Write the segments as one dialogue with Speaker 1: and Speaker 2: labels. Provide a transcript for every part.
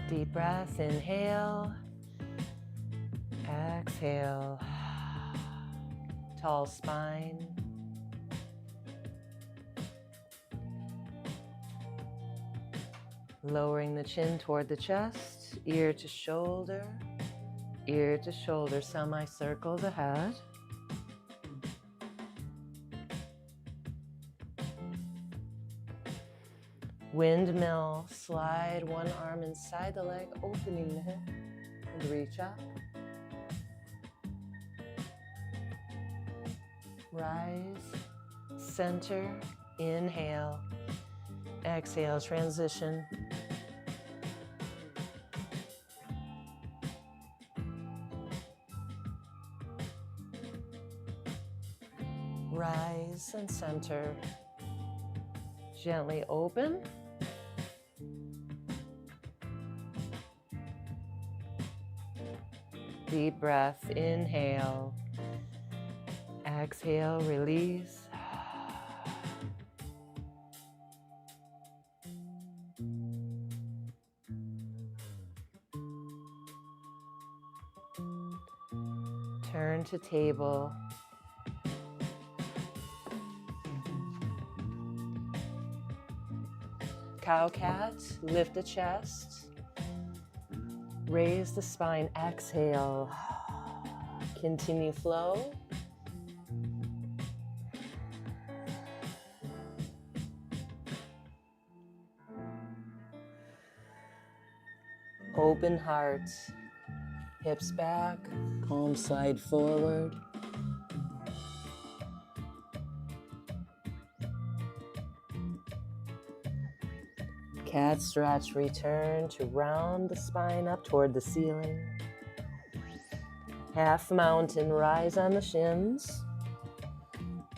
Speaker 1: Deep breath, inhale, exhale, tall spine. Lowering the chin toward the chest, ear to shoulder, semicircles ahead. Windmill, slide one arm inside the leg, opening the hip, and reach up. Rise, center, inhale, exhale, transition. Rise and center. Gently open. Deep breath, inhale. Exhale, release. Turn to table. Cow cat, lift the chest. Raise the spine, exhale. Continue flow. Open heart, hips back, palms slide forward. Cat stretch, return to round the spine up toward the ceiling. Half mountain, rise on the shins.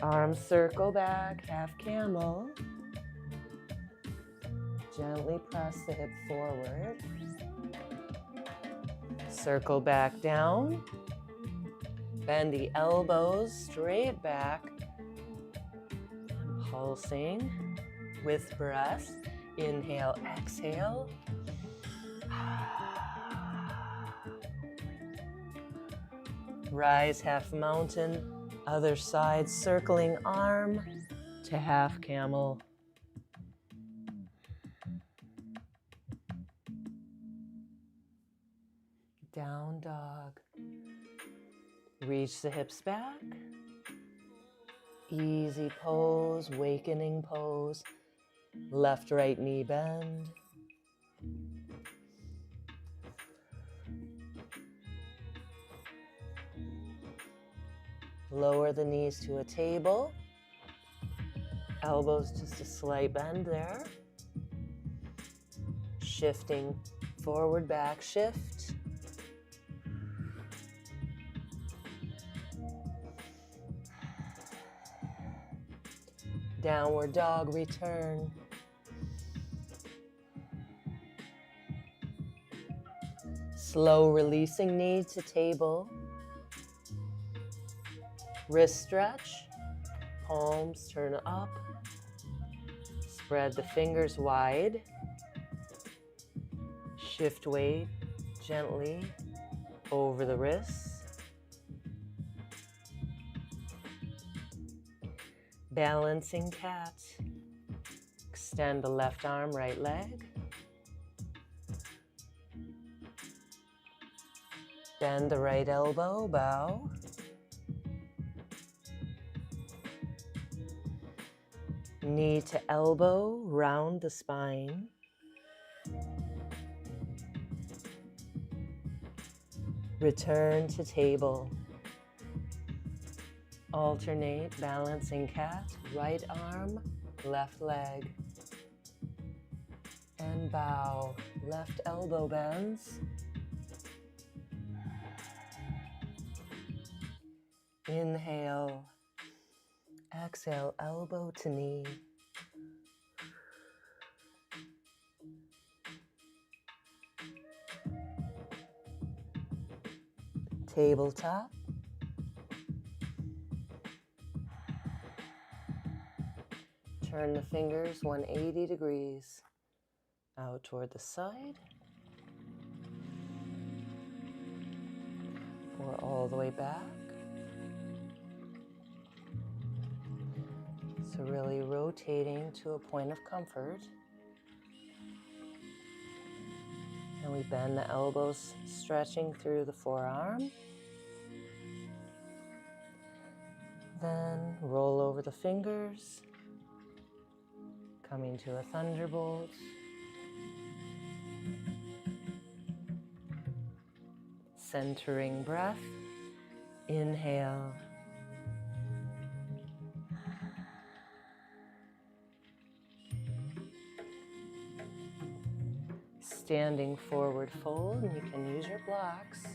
Speaker 1: Arms circle back, half camel. Gently press the hip forward. Circle back down. Bend the elbows straight back. And pulsing with breath. Inhale, exhale. Rise, half mountain. Other side, circling arm to half camel. Down dog. Reach the hips back. Easy pose, awakening pose. Left, right knee bend. Lower the knees to a table. Elbows just a slight bend there. Shifting forward, back, shift. Downward dog, return. Slow releasing knee to table. Wrist stretch. Palms turn up. Spread the fingers wide. Shift weight gently over the wrists. Balancing cat. Extend the left arm, right leg. Bend the right elbow, bow. Knee to elbow, round the spine. Return to table. Alternate balancing cat, right arm, left leg. And bow, left elbow bends. Inhale, exhale, elbow to knee. Tabletop. Turn the fingers 180 degrees out toward the side. or all the way back. So really rotating to a point of comfort. And we bend the elbows, stretching through the forearm. Then roll over the fingers, coming to a thunderbolt. Centering breath. Inhale. Standing forward fold, and you can use your blocks.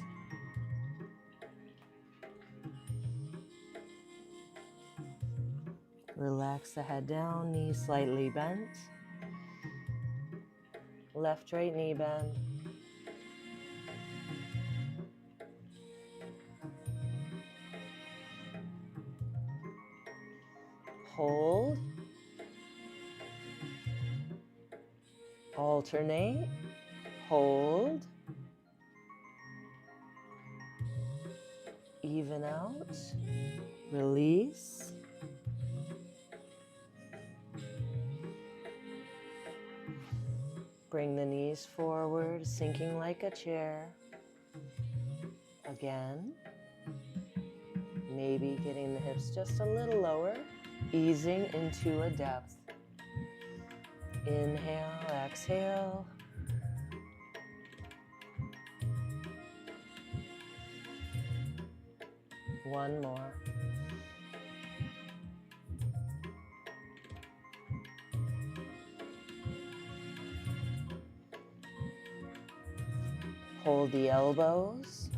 Speaker 1: Relax the head down, knees slightly bent. Left, right knee bend. Hold. Alternate. Hold. Even out. Release. Bring the knees forward, sinking like a chair. Again. Maybe getting the hips just a little lower, easing into a depth. Inhale, exhale. One more. Hold the elbows.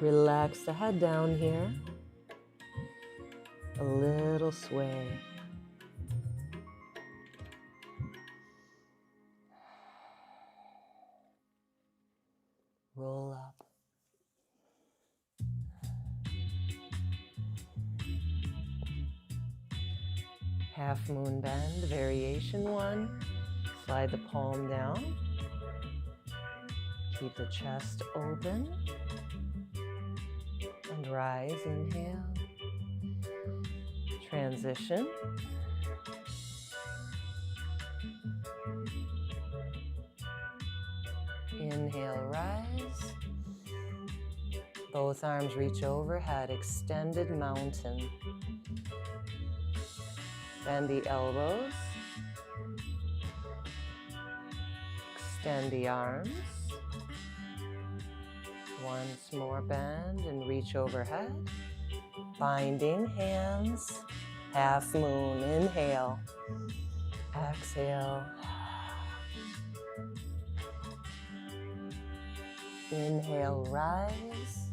Speaker 1: Relax the head down here. A little sway. Roll up. Half moon bend, variation one. Slide the palm down. Keep the chest open. And rise, inhale. Transition. Inhale, rise. Both arms reach overhead, extended mountain. Bend the elbows. Extend the arms. Once more bend and reach overhead. Binding hands. Half moon. Inhale. Exhale. Inhale, rise.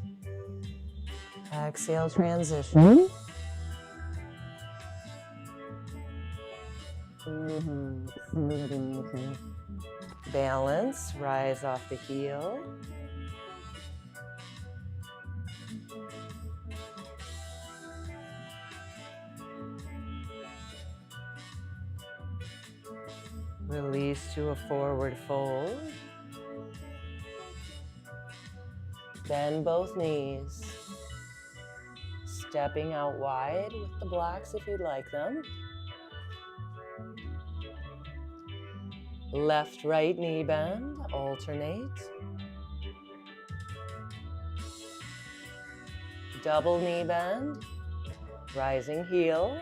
Speaker 1: Exhale, transition. Balance, rise off the heel. Release to a forward fold. Bend both knees. Stepping out wide with the blocks if you'd like them. Left, right knee bend, alternate. Double knee bend, rising heel.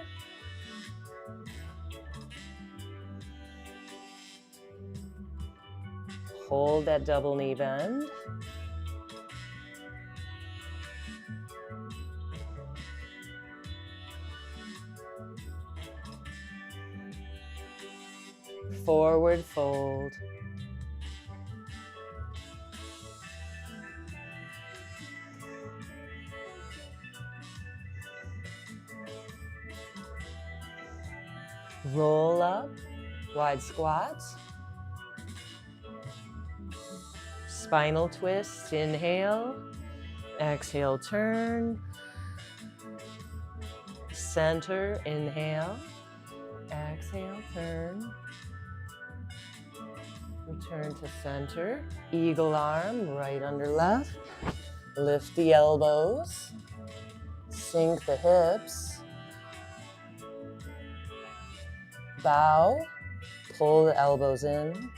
Speaker 1: Hold that double knee bend. Forward fold. Roll up, wide squat. Spinal twist, inhale. Exhale, turn. Center, inhale. Exhale, turn. Turn to center. Eagle arm, right under left. Lift the elbows. Sink the hips. Bow. Pull the elbows in.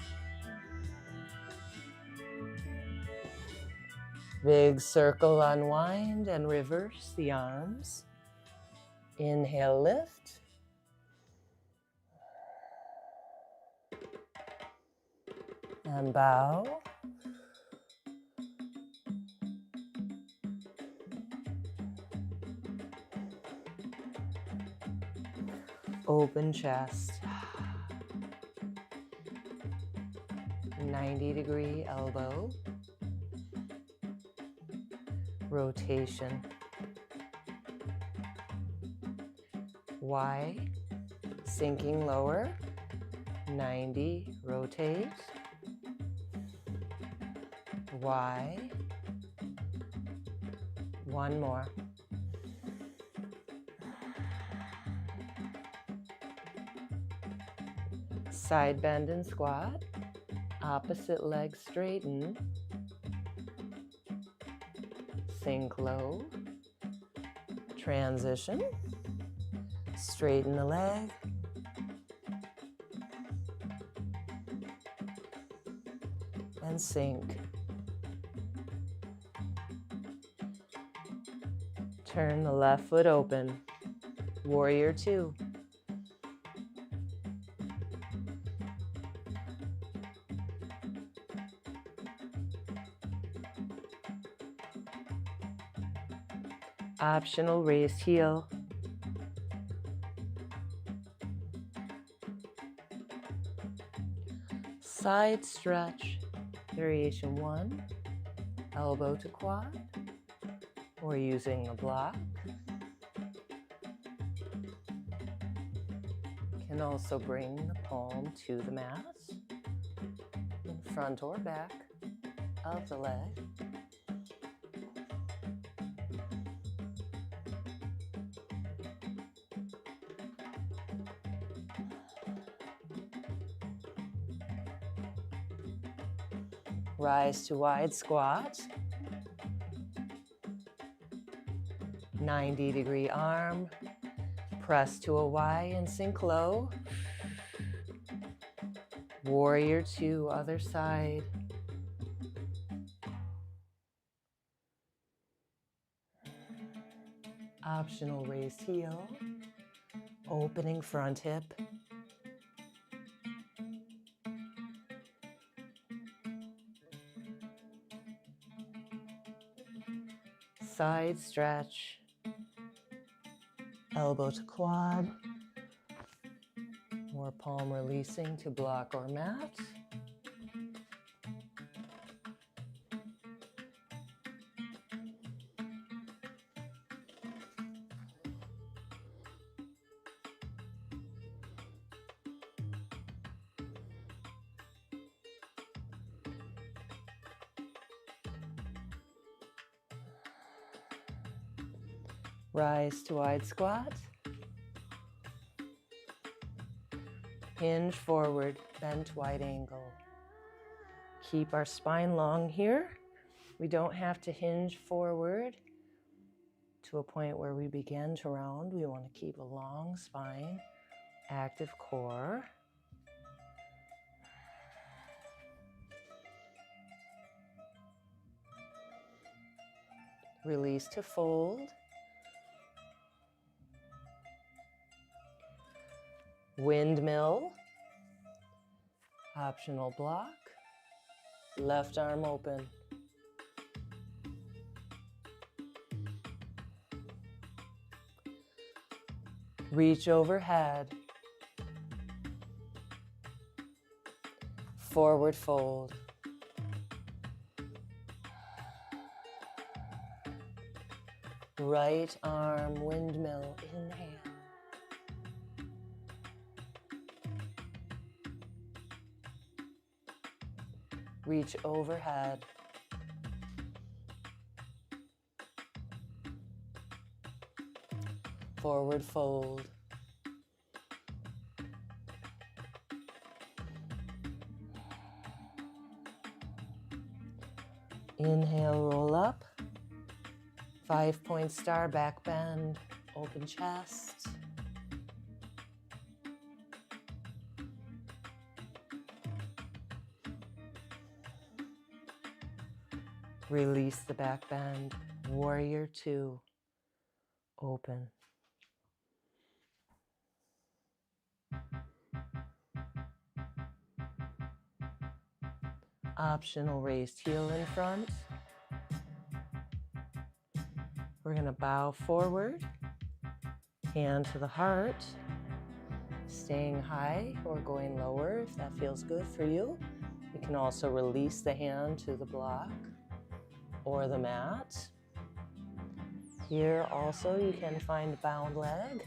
Speaker 1: Big circle, unwind and reverse the arms. Inhale, lift. And bow. Open chest. 90-degree elbow. Rotation. Y. Sinking lower. 90. Rotate. Y. One more. Side bend and squat. Opposite leg straighten. Sink low. Transition. Straighten the leg. And sink. Turn the left foot open. Warrior two. Optional raised heel. Side stretch. Variation one. Elbow to quad. Or using a block. Can also bring the palm to the mat, in front or back of the leg. Rise to wide squat. 90-degree arm. Press to a Y and sink low. Warrior two, other side. Optional raised heel. Opening front hip. Side stretch. Elbow to quad. Or palm releasing to block or mat. Rise to wide squat. Hinge forward, bent wide angle. Keep our spine long here. We don't have to hinge forward to a point where we begin to round. We want to keep a long spine, active core. Release to fold. Windmill. Optional block. Left arm open. Reach overhead. Forward fold. Right arm windmill, inhale. Reach overhead. Forward fold. Inhale, roll up. 5-point star, back bend, open chest. Release the back bend. Warrior 2. Open. Optional raised heel in front. We're going to bow forward, hand to the heart, staying high or going lower if that feels good for you. You can also release the hand to the block or the mat. Here also you can find bound leg.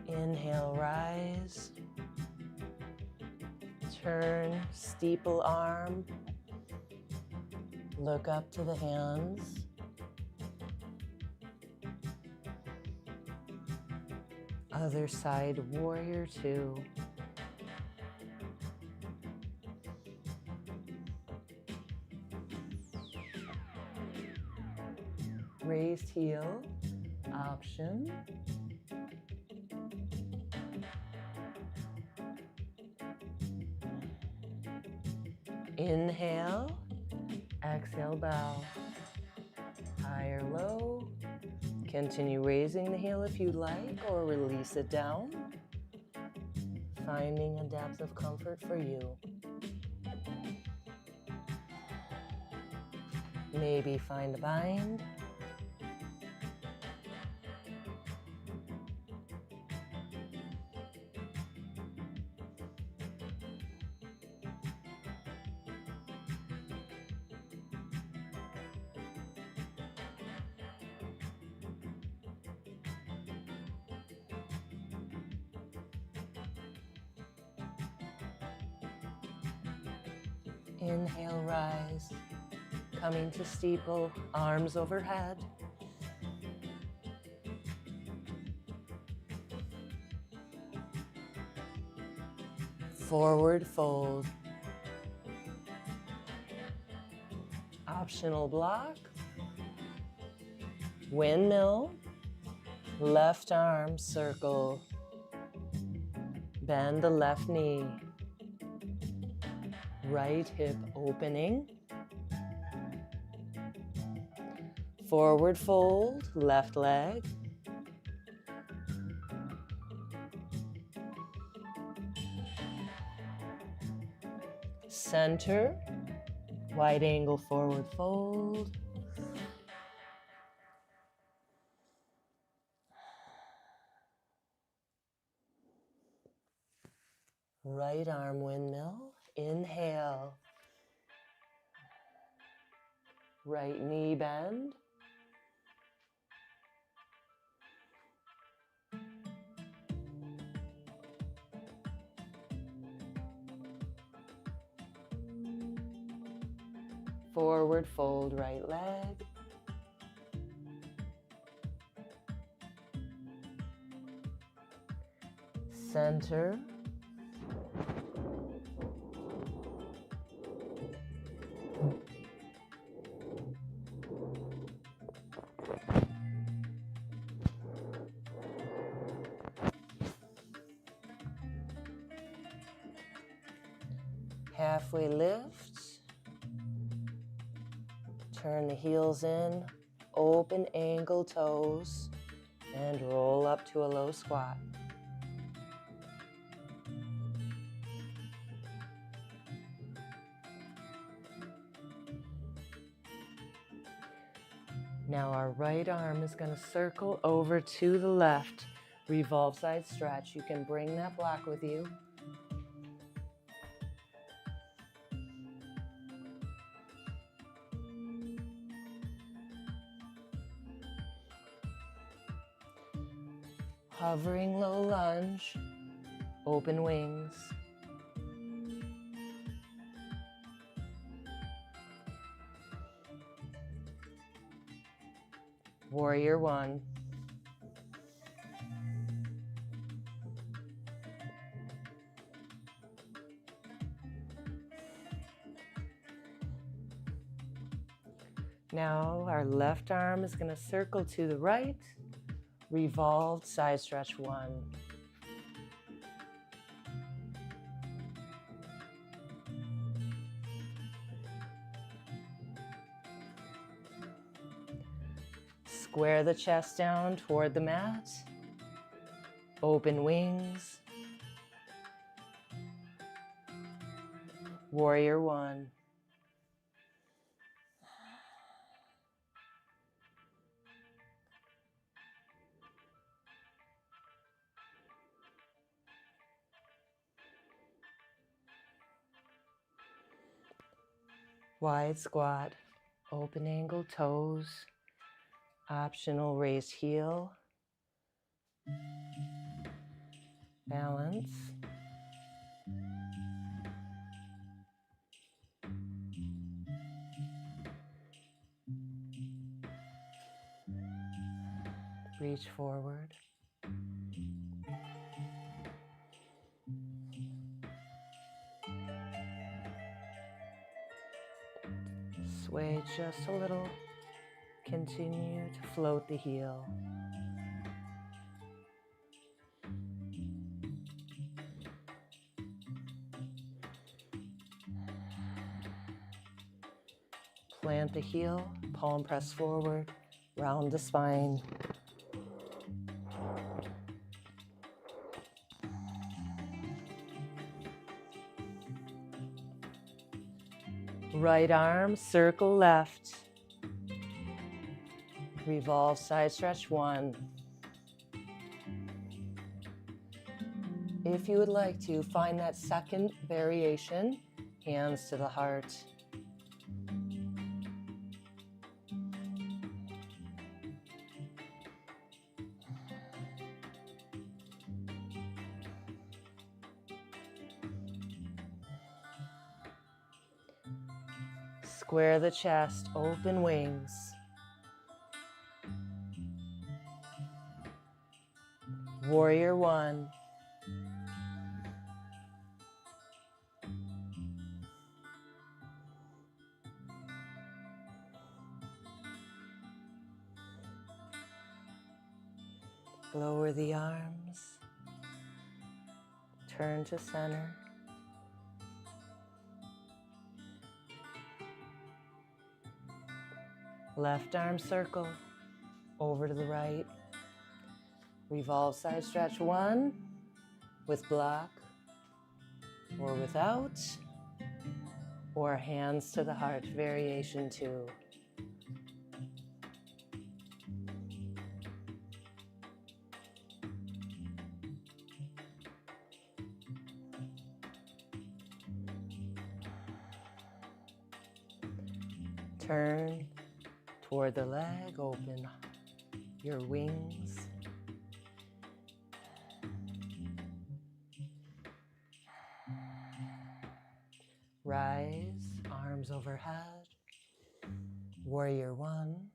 Speaker 1: Inhale, rise. Turn, steeple arm. Look up to the hands. Other side, warrior 2. Raised heel, option. Inhale, exhale, bow. High or low. Continue raising the heel if you'd like, or release it down. Finding a depth of comfort for you. Maybe find a bind. Inhale, rise. Coming to steeple, arms overhead. Forward fold. Optional block. Windmill. Left arm circle. Bend the left knee. Right hip opening. Forward fold, left leg. Center, wide angle forward fold. Right arm windmill. Inhale. Right knee bend. Forward fold, right leg. Center. Halfway lift. Turn the heels in, open ankle toes, and roll up to a low squat. Now our right arm is going to circle over to the left. Revolve side stretch. You can bring that block with you. Hovering low lunge, open wings. Warrior one. Now our left arm is going to circle to the right, revolved side stretch one. Square the chest down toward the mat, open wings, warrior one. Wide squat, open angle toes, optional raised heel, balance. Reach forward. Sway just a little. Continue to float the heel. Plant the heel, palm press forward, round the spine. Right arm, circle left. Revolve side stretch one. If you would like to, find that second variation, hands to the heart. Square the chest, open wings. Warrior one. Lower the arms. Turn to center. Left arm circle over to the right. Revolve side stretch one with block or without, or hands to the heart, variation two. Turn toward the leg, open your wings. Rise, arms overhead. Warrior one.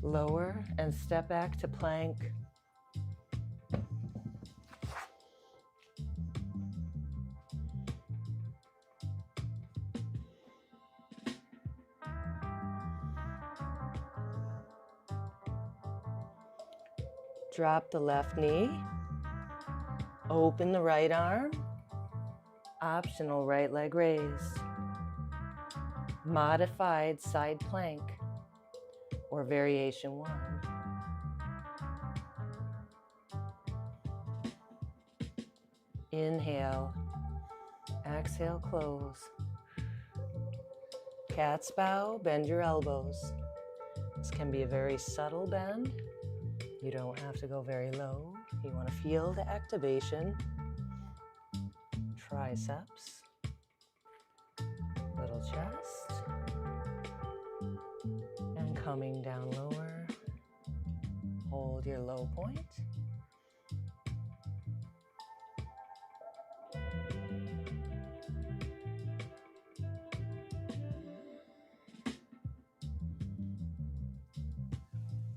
Speaker 1: Lower and step back to plank. Drop the left knee. Open the right arm. Optional right leg raise. Modified side plank or variation one. Inhale. Exhale, close. Cat's bow, bend your elbows. This can be a very subtle bend. You don't have to go very low. You want to feel the activation. Triceps, little chest, and coming down lower. Hold your low point.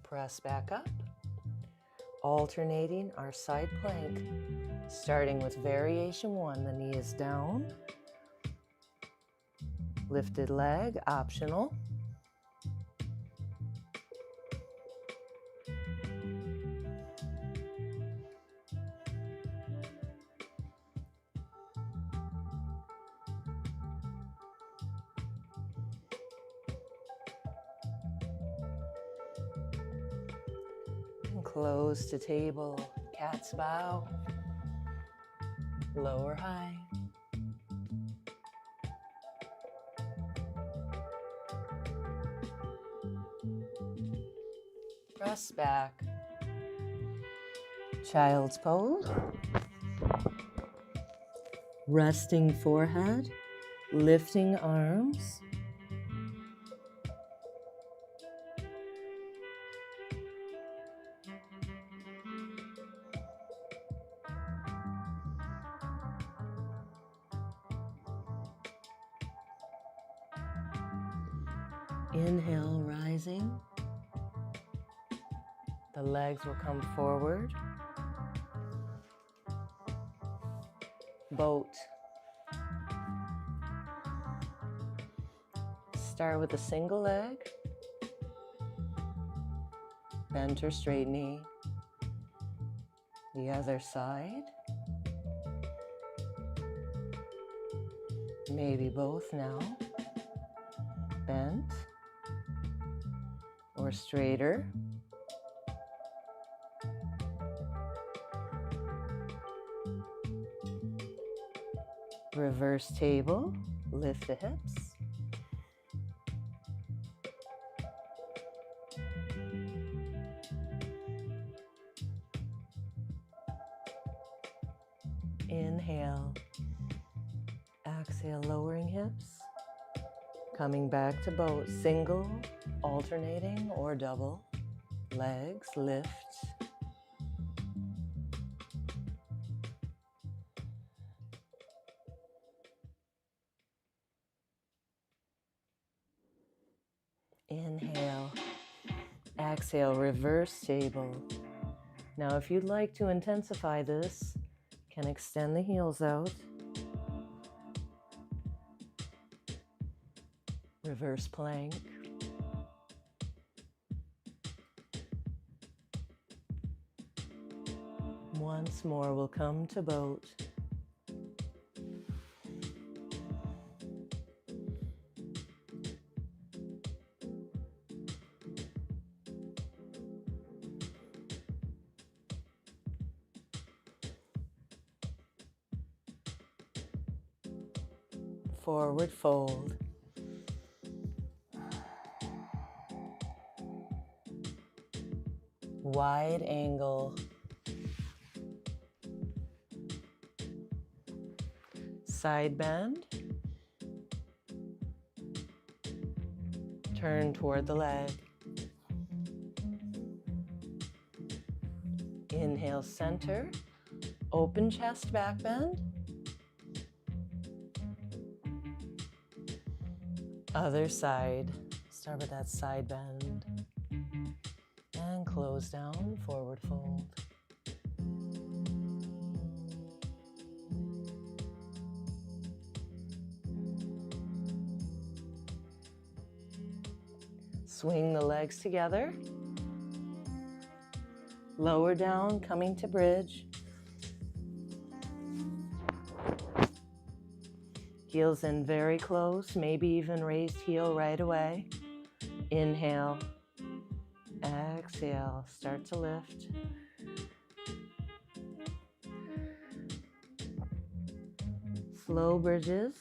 Speaker 1: Press back up, alternating our side plank, starting with variation 1. The knee is down, lifted leg, optional. Close to table, cat's bow, lower high. Press back, child's pose, resting forehead, lifting arms. Inhale, rising. The legs will come forward. Boat. Start with a single leg. Bent or straight knee. The other side. Maybe both now. Bent or straighter. Reverse table, lift the hips. Inhale, exhale, lowering hips. Coming back to boat, single, alternating or double. Legs lift. Inhale, exhale, reverse table. Now if you'd like to intensify this, can extend the heels out. Reverse plank. Once more, we'll come to boat. Forward fold. Wide angle. Side bend. Turn toward the leg. Inhale, center. Open chest, back bend. Other side. Start with that side bend. And close down, forward fold. Swing the legs together. Lower down, coming to bridge. Heels in very close, maybe even raised heel right away. Inhale, exhale, start to lift. Slow bridges.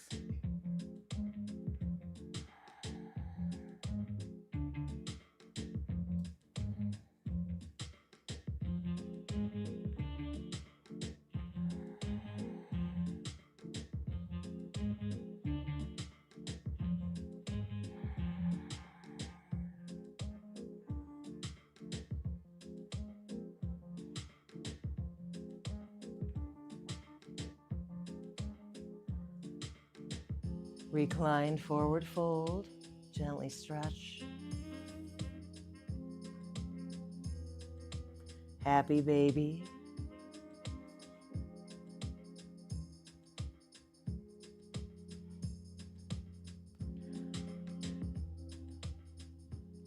Speaker 1: Recline, forward fold, gently stretch. Happy baby.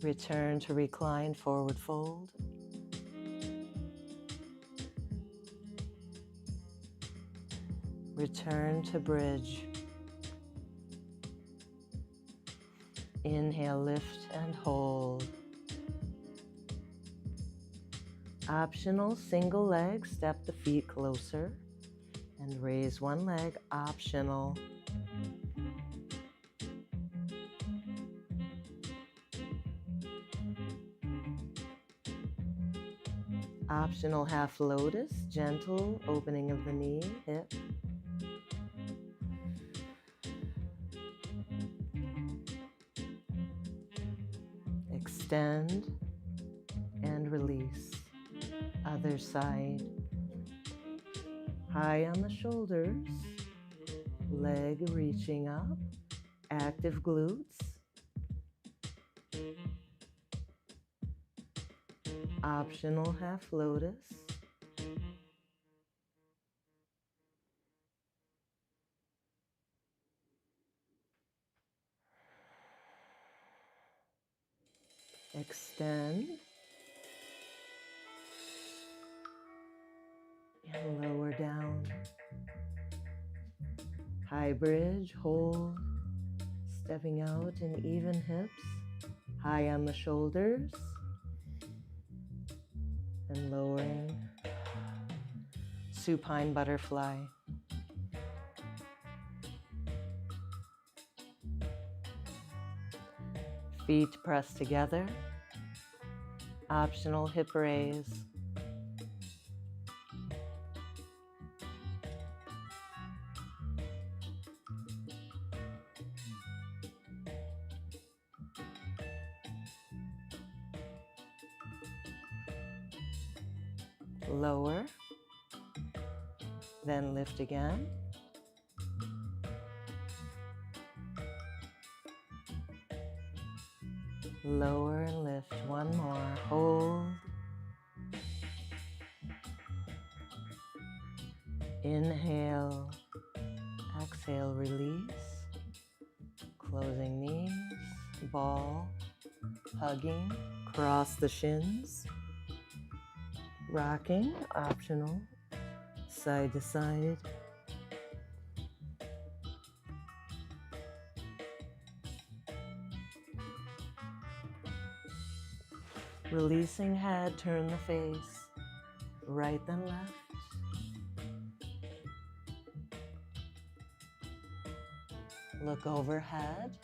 Speaker 1: Return to recline, forward fold. Return to bridge. Inhale, lift and hold. Optional single leg, step the feet closer and raise one leg, optional. Optional half lotus, gentle opening of the knee, hip. Extend and release. Other side. High on the shoulders, leg reaching up, active glutes. Optional half lotus. Extend. And lower down. High bridge, hold. Stepping out in even hips. High on the shoulders. And lowering. Supine butterfly. Feet pressed together. Optional hip raise. Lower. Then lift again. Lower and lift. One more. Hold. Inhale. Exhale, release. Closing knees. Ball. Hugging. Cross the shins. Rocking. Optional. Side to side. Releasing head, turn the face, right then left. Look overhead.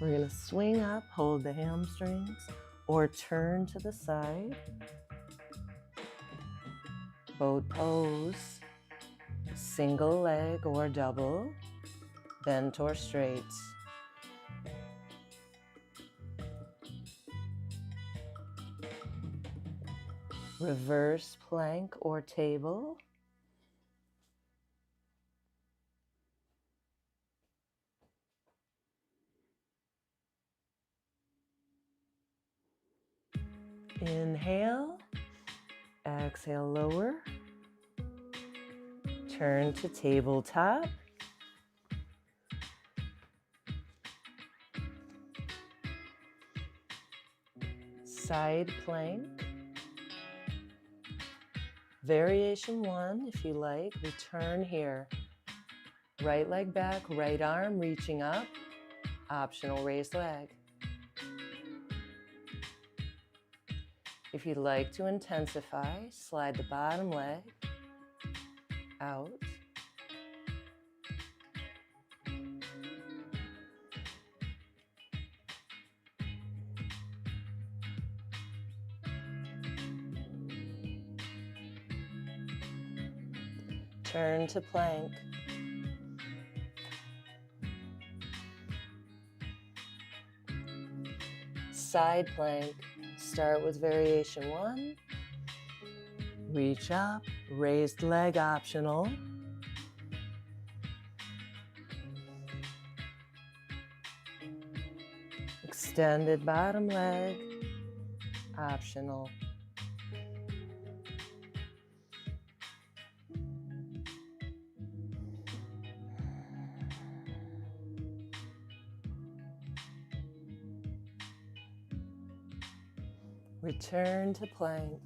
Speaker 1: We're going to swing up, hold the hamstrings, or turn to the side. Boat pose. Single leg or double, bent or straight. Reverse plank or table. Inhale, exhale, lower. Turn to tabletop. Side plank. Variation 1, if you like. Return here. Right leg back, right arm reaching up. Optional raised leg. If you'd like to intensify, slide the bottom leg out. Turn to plank. Side plank, start with variation 1. Reach up, raised leg optional. Extended bottom leg, optional. Return to plank.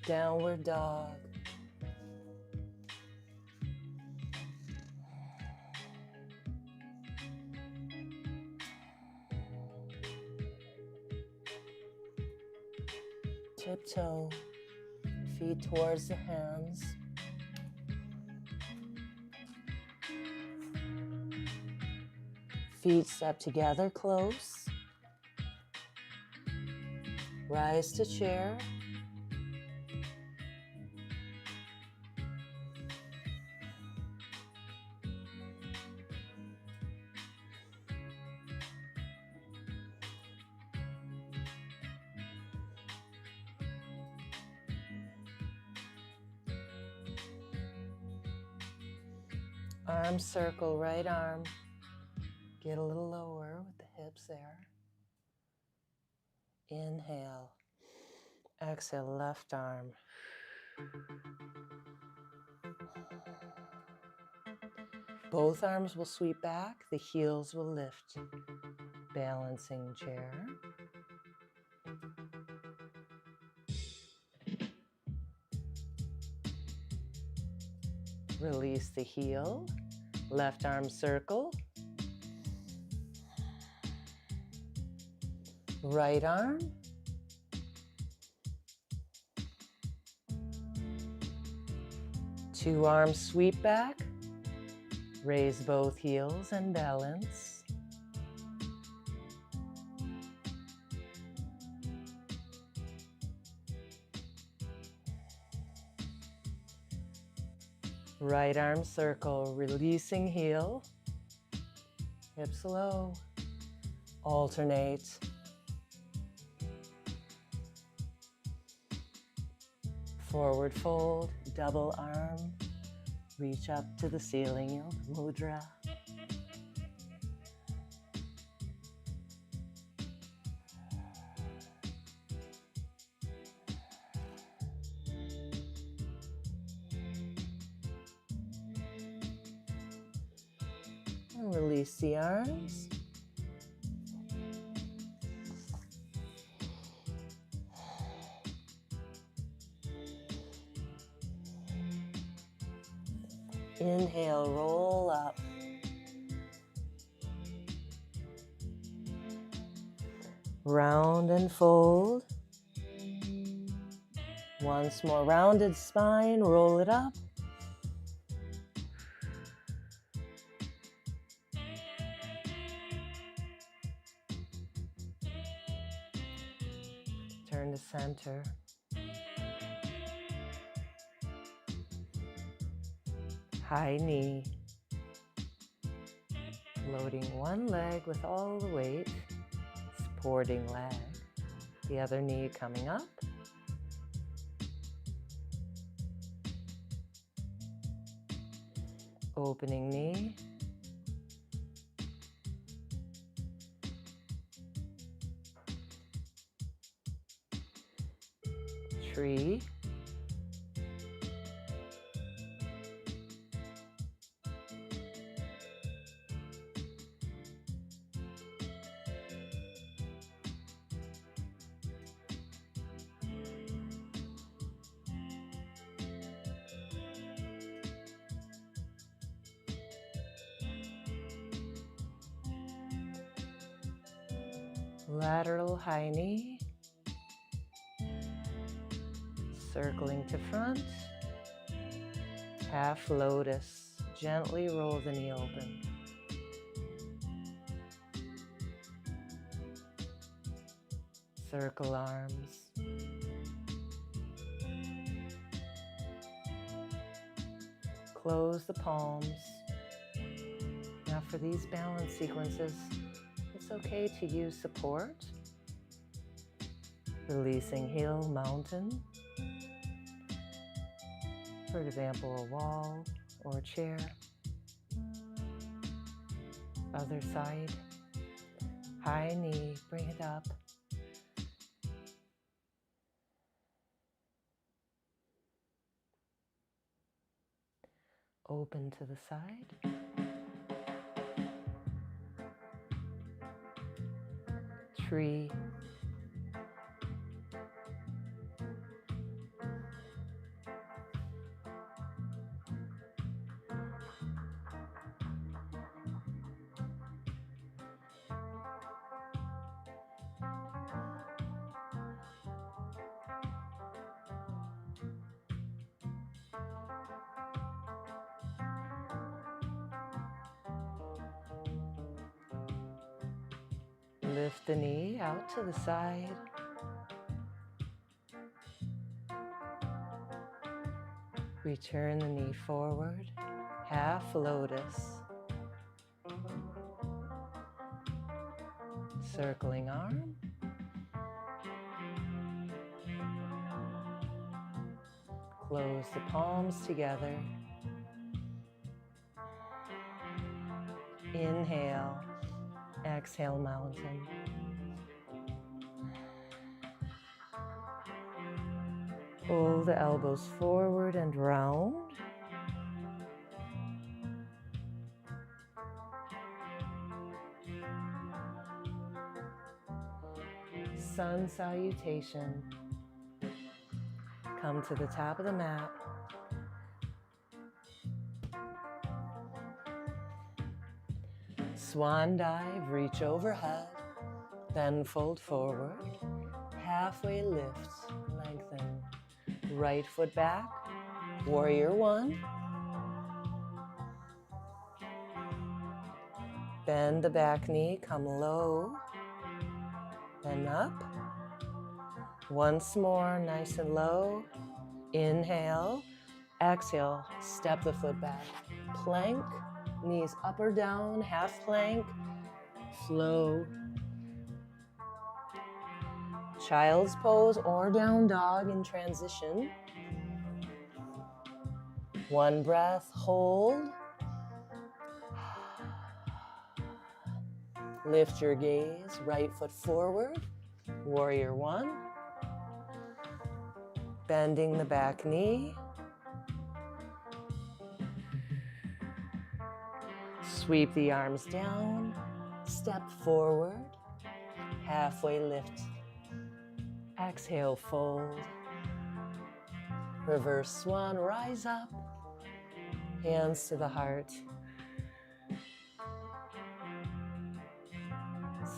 Speaker 1: Downward dog. Tiptoe, feet towards the hands. Feet step together close. Rise to chair. Arm circle, right arm. Get a little lower with the hips there. Inhale. Exhale, left arm. Both arms will sweep back, the heels will lift. Balancing chair. Release the heel. Left arm circle. Right arm. Two arms sweep back. Raise both heels and balance. Right arm circle, releasing heel. Hips low. Alternate. Forward fold, double arm. Reach up to the ceiling, Yoga Mudra. And release the arms. Inhale, roll up. Round and fold. Once more, rounded spine, roll it up. Turn to center. High knee. Loading one leg with all the weight. Supporting leg. The other knee coming up. Opening knee. Tree. Lateral high knee. Circling to front. Half lotus. Gently roll the knee open. Circle arms. Close the palms. for these balance sequences, it's okay to use support. Releasing heel, mountain. For example, a wall or a chair. Other side. High knee, bring it up. Open to the side. Tree. Lift the knee out to the side. Return the knee forward, half lotus. Circling arm. Close the palms together. Inhale, exhale, mountain. Pull the elbows forward and round. Sun salutation. Come to the top of the mat. Swan dive, reach overhead, then fold forward. Halfway lift, lengthen. Right foot back, warrior one. Bend the back knee, come low, then up. Once more, nice and low. Inhale, exhale, step the foot back. Plank, knees up or down, half plank, flow. Child's pose or down dog in transition. One breath, hold. Lift your gaze, right foot forward, warrior one. Bending the back knee. Sweep the arms down, step forward, halfway lift. Exhale, fold. Reverse swan, rise up. Hands to the heart.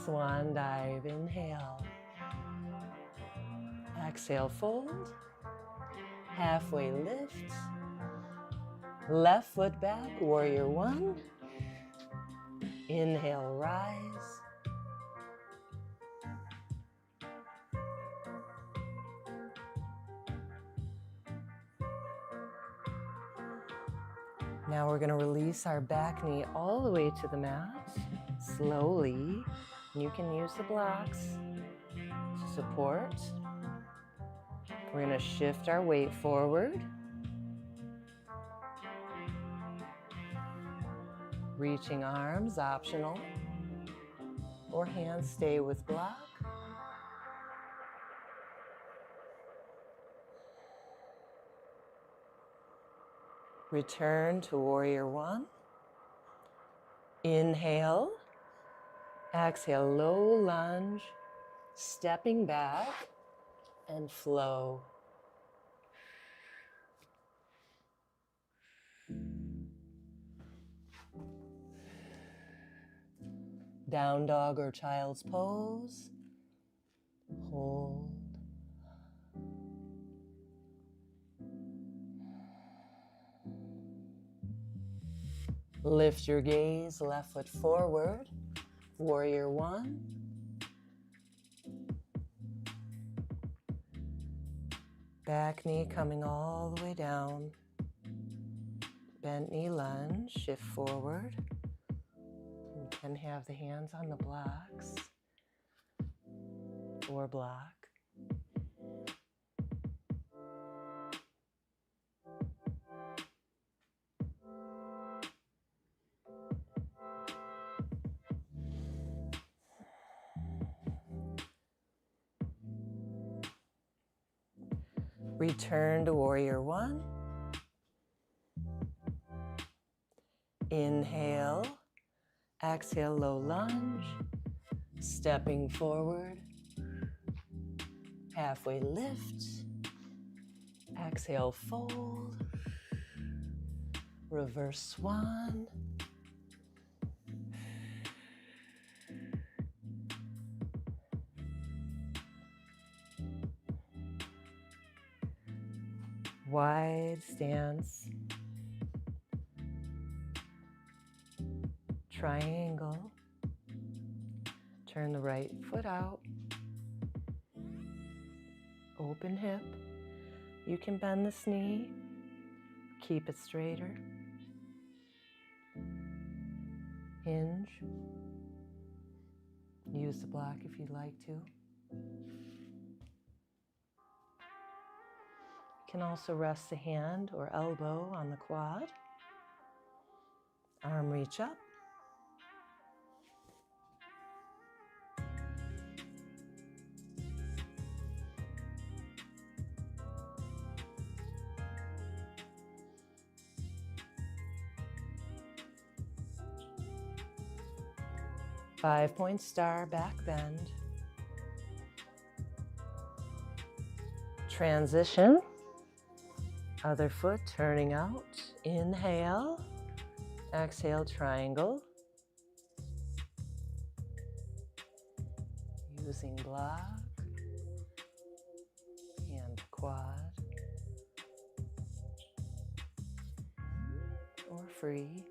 Speaker 1: Swan dive, inhale. Exhale, fold. Halfway lift. Left foot back, warrior one. Inhale, rise. Now we're going to release our back knee all the way to the mat, slowly. You can use the blocks to support. We're going to shift our weight forward. Reaching arms, optional, or hands stay with block. Return to warrior one. Inhale. Exhale, low lunge, stepping back and flow. Down dog or child's pose. Hold. Lift your gaze, left foot forward, warrior one. Back knee coming all the way down. Bent knee lunge, shift forward. and have the hands on the blocks or block. Return to warrior one. Inhale, exhale, low lunge, stepping forward, halfway lift, exhale, fold, reverse swan, wide stance, triangle, turn the right foot out, open hip, you can bend this knee, keep it straighter, hinge, use the block if you'd like to. You can also rest the hand or elbow on the quad, arm reach up. 5-point star, back bend. Transition, other foot turning out. Inhale, exhale, triangle. Using block and quad or free.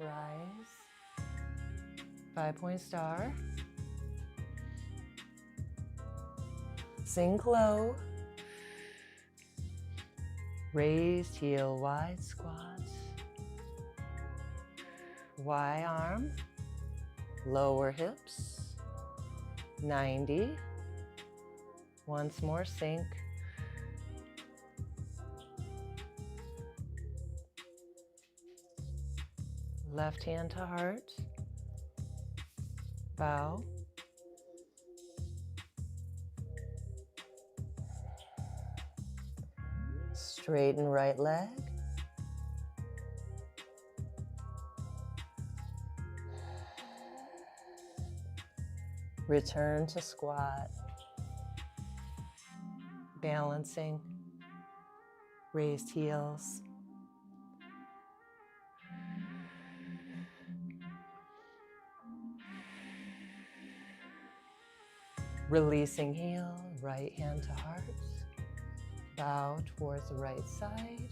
Speaker 1: Rise, 5-point star, sink low, raised heel, wide squat, Y arm, lower hips, 90, once more sink, left hand to heart, bow, straighten right leg, return to squat, balancing, raised heels, releasing heel, right hand to heart, bow towards the right side,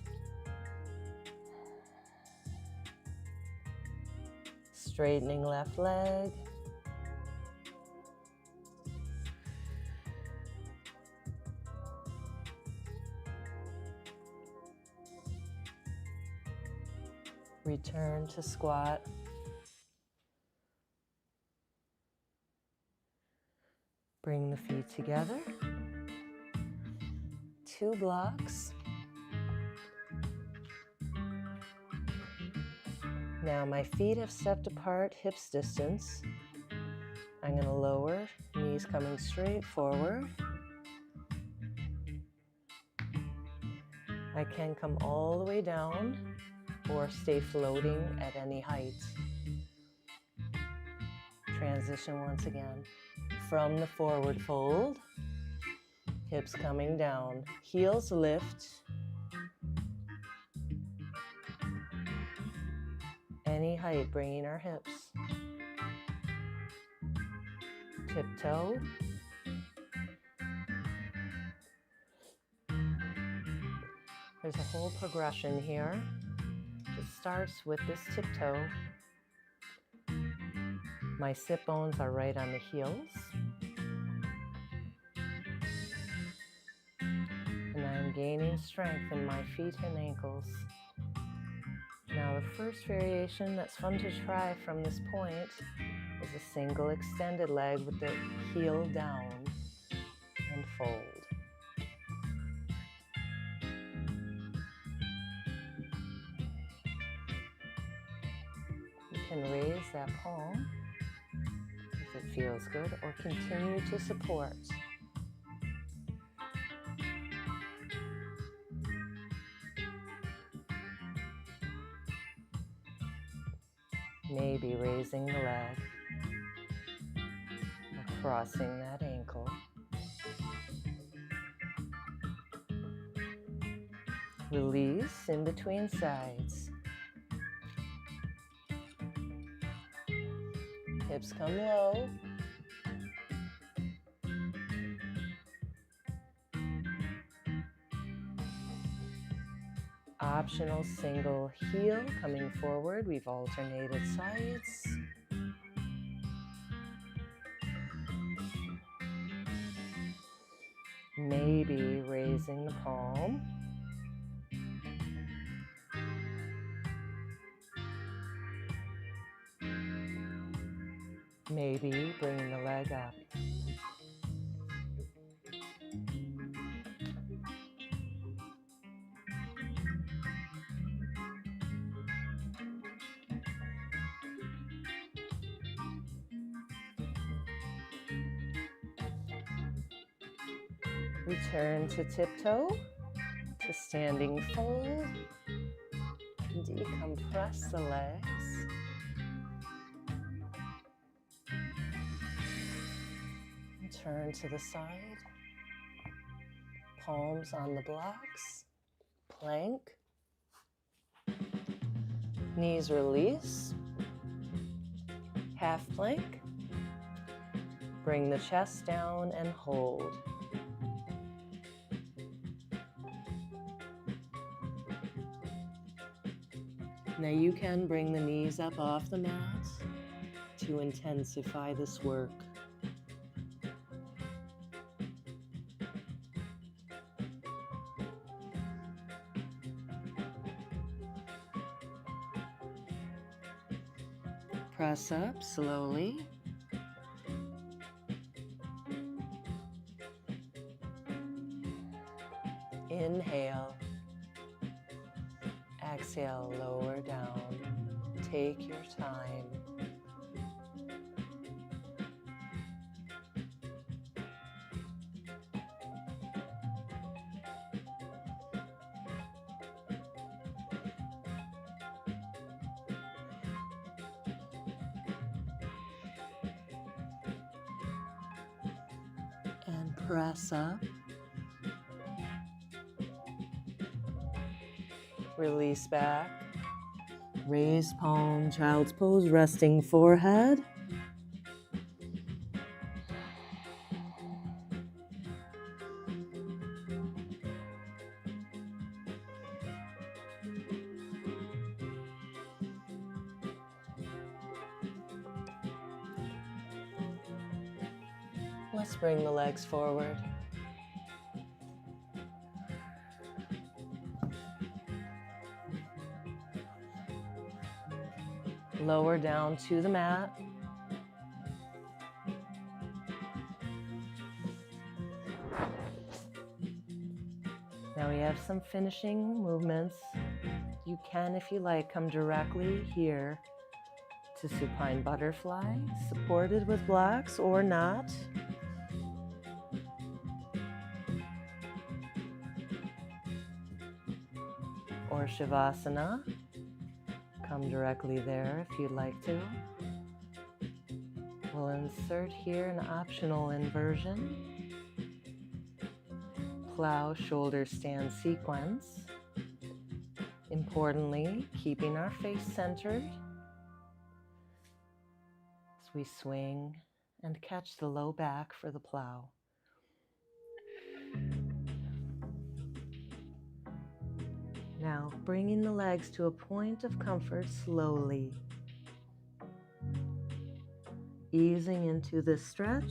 Speaker 1: straightening left leg, return to squat, bring the feet together, 2 blocks. Now my feet have stepped apart, hips distance. I'm going to lower, knees coming straight forward. I can come all the way down or stay floating at any height. Transition once again. From the forward fold, hips coming down, heels lift. Any height, bringing our hips. Tiptoe. There's a whole progression here. It starts with this tiptoe. My sit bones are right on the heels. And I'm gaining strength in my feet and ankles. Now the first variation that's fun to try from this point is a single extended leg with the heel down and fold. You can raise that palm if it feels good, or continue to support. Maybe raising the leg, or crossing that ankle. Release in between sides. Hips come low. Optional single heel coming forward. We've alternated sides. Maybe raising the palm. Maybe bringing the leg up. Return to tiptoe, to standing fold. Decompress the legs. And turn to the side. Palms on the blocks. Plank. Knees release. Half plank. Bring the chest down and hold. Now you can bring the knees up off the mat to intensify this work. Press up slowly. Inhale. Exhale, lower down. Take your time. And press up. Release back. Raise palm, child's pose, resting forehead. Let's bring the legs forward. Lower down to the mat. Now we have some finishing movements. You can, if you like, come directly here to supine butterfly, supported with blocks or not. Or Shavasana. Come directly there if you'd like to. We'll insert here an optional inversion. Plow shoulder stand sequence. Importantly, keeping our face centered as we swing and catch the low back for the plow. Now, bringing the legs to a point of comfort slowly. Easing into this stretch.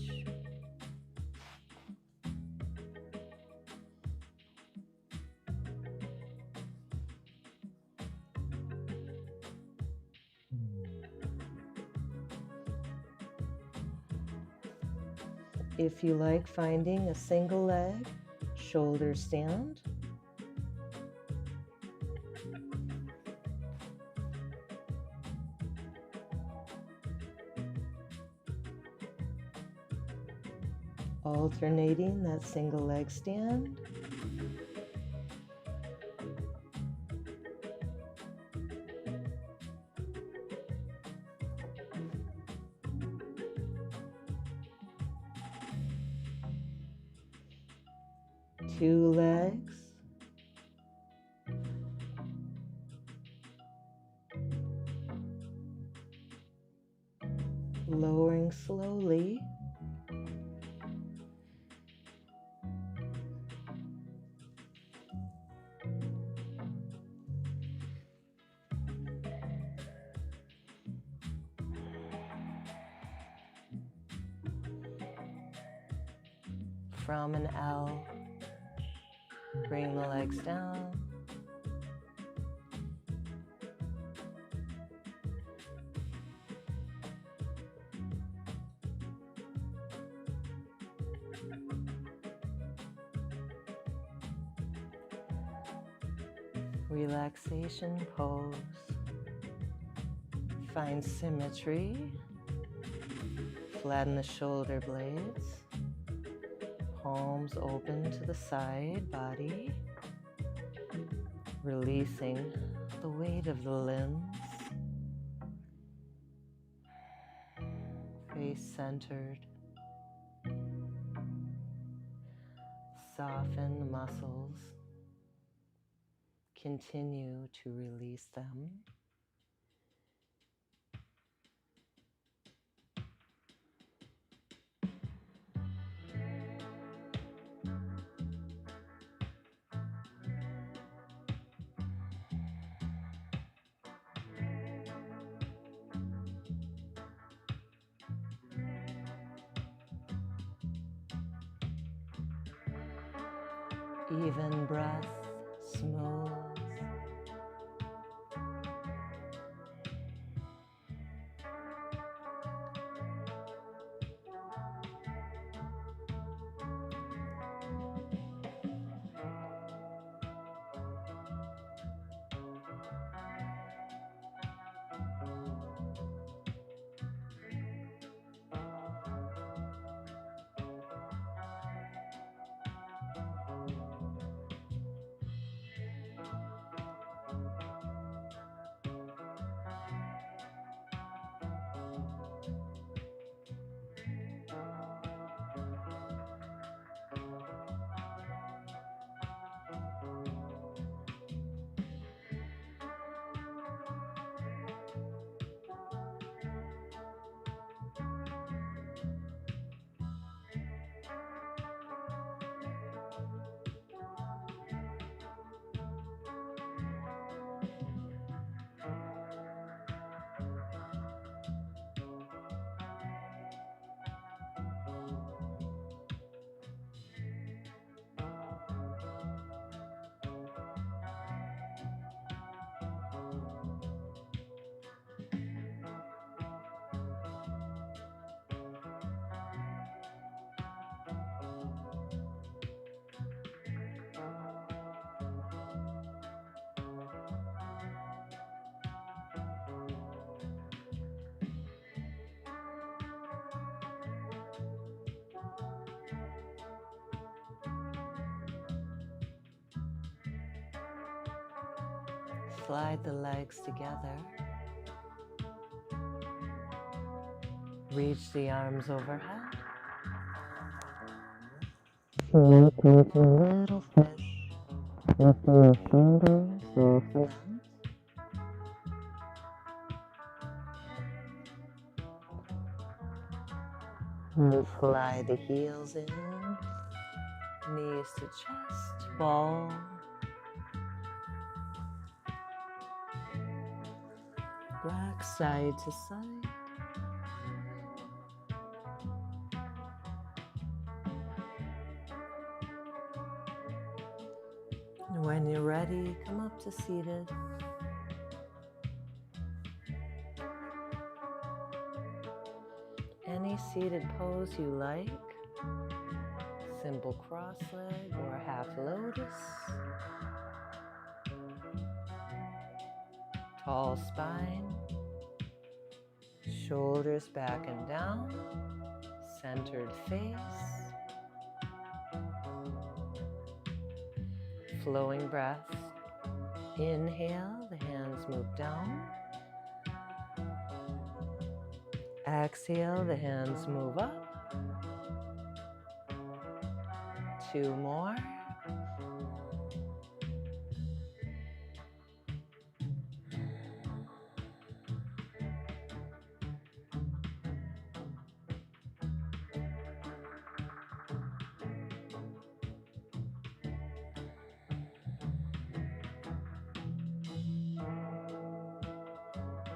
Speaker 1: If you like finding a single leg, shoulder stand. Alternating that single leg stand. Two legs. Lowering slowly. From an L, bring the legs down. Relaxation pose. Find symmetry. Flatten the shoulder blades. Palms open to the side body. Releasing the weight of the limbs. Face centered. Soften the muscles. Continue to release them. Even breath, smooth. Slide the legs together. Reach the arms overhead. Float into a little fish. Lift your shoulders, soften. And fly the heels in. Knees to chest, ball. side to side. And when you're ready, come up to seated. Any seated pose you like. Simple cross leg or half lotus. Tall spine. Shoulders back and down. Centered face. Flowing breath. Inhale, the hands move down. Exhale, the hands move up. 2 more.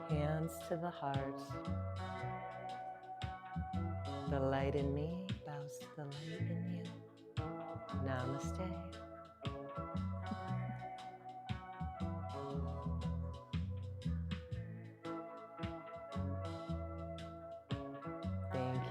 Speaker 1: Hands to the heart. The light in me bows to the light in you. Namaste.